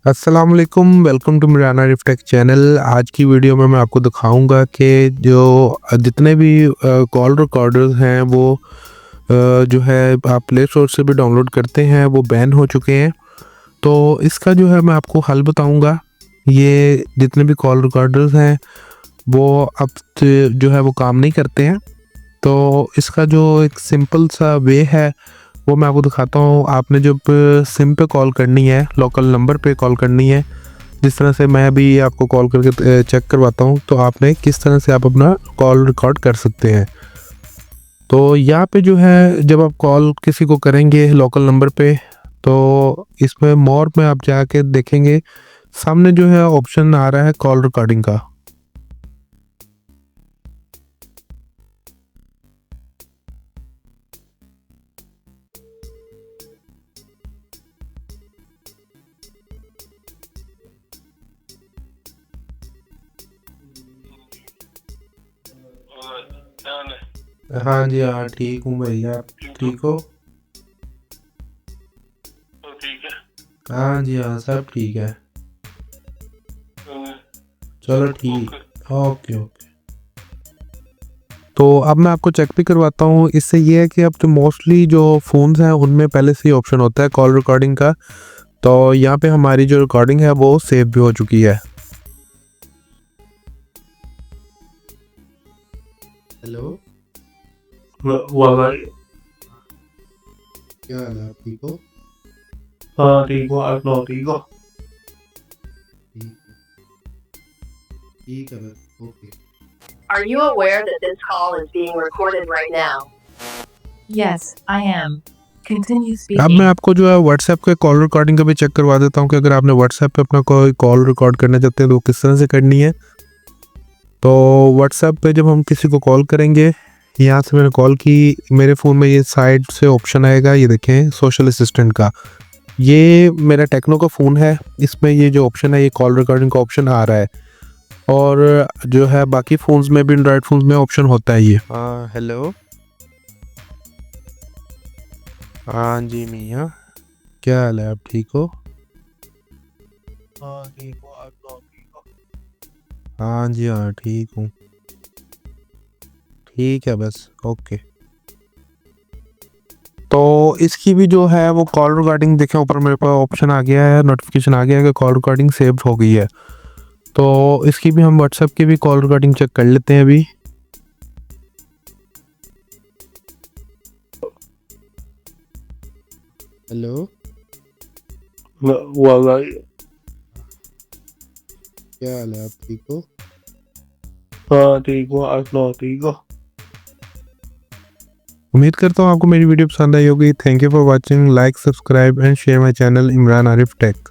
अस्सलाम वालेकुम, welcome to Imran Arif tech channel. आज की वीडियो में मैं आपको दिखाऊंगा कि जो जितने भी कॉल रिकॉर्डर्स हैं वो जो है आप प्ले स्टोर से भी डाउनलोड करते हैं वो बैन हो चुके हैं। तो इसका जो है मैं आपको हल बताऊंगा। ये जितने भी कॉल रिकॉर्डर्स हैं वो अब जो है वो काम नहीं करते हैं। तो इसका जो एक सिंपल सा वे है वो मैं आपको दिखाता हूँ। आपने जब सिम पे कॉल करनी है, लोकल नंबर पे कॉल करनी है, जिस तरह से मैं अभी आपको कॉल करके चेक करवाता हूँ, तो आपने किस तरह से आप अपना कॉल रिकॉर्ड कर सकते हैं। तो यहाँ पे जो है जब आप कॉल किसी को करेंगे लोकल नंबर पे, तो इसमें मोर में आप जाके देखेंगे सामने जो है ऑप्शन आ रहा है कॉल रिकॉर्डिंग का। हाँ जी, हाँ ठीक हूँ भैया, आप ठीक हो? ठीक है। हाँ जी, हाँ सब ठीक है। हम्म, चलो ठीक, ओके। Okay okay. तो अब मैं आपको चेक भी करवाता हूँ। इससे ये है कि अब जो मोस्टली जो फ़ोन्स हैं उनमें पहले से ही ऑप्शन होता है कॉल रिकॉर्डिंग का। तो यहाँ पे हमारी जो रिकॉर्डिंग है वो सेव भी हो चुकी है। हेलो, वाह, क्या हाल है, आप ठीक हो? हाँ ठीक हो, आप सुनाओ ठीक हो? ठीक ठीक है बस, okay. Are you aware that this call is being recorded right now? Yes, I am. Continue अब मैं speaking. आपको जो है व्हाट्सएप के कॉल रिकॉर्डिंग का भी चेक करवा देता हूँ कि अगर आपने व्हाट्सएप पे अपना कोई कॉल रिकॉर्ड करना चाहते हैं तो वो किस तरह से करनी है। तो व्हाट्सएप पे जब हम किसी को कॉल करेंगे, यहाँ से मैंने कॉल की, मेरे फ़ोन में ये साइड से ऑप्शन आएगा, ये देखें सोशल असिस्टेंट का। ये मेरा टेक्नो का फ़ोन है, इसमें ये जो ऑप्शन है ये कॉल रिकॉर्डिंग का ऑप्शन आ रहा है। और जो है बाकी फ़ोन्स में भी, एंड्रॉयड फ़ोन्स में ऑप्शन होता है ये। हाँ हेलो, हाँ जी मियाँ, क्या हाल है, आप ठीक हो? हाँ ठीक हो, आप सुनाओ ठीक हो? हाँ जी, हाँ ठीक हूँ। ठीक है बस, ओके। तो इसकी भी जो है वो कॉल रिकॉर्डिंग देखें, ऊपर मेरे पास ऑप्शन आ गया है, नोटिफिकेशन आ गया है कि कॉल रिकॉर्डिंग सेव हो गई है। तो इसकी भी हम व्हाट्सएप की भी कॉल रिकॉर्डिंग चेक कर लेते हैं अभी। हेलो, वाह, क्या हाल है, आप ठीक हो? हाँ ठीक हो, आप सुनाओ ठीक हो? उम्मीद करता हूँ आपको मेरी वीडियो पसंद आई होगी। Thank you for watching, like, subscribe and share my channel Imran Arif take.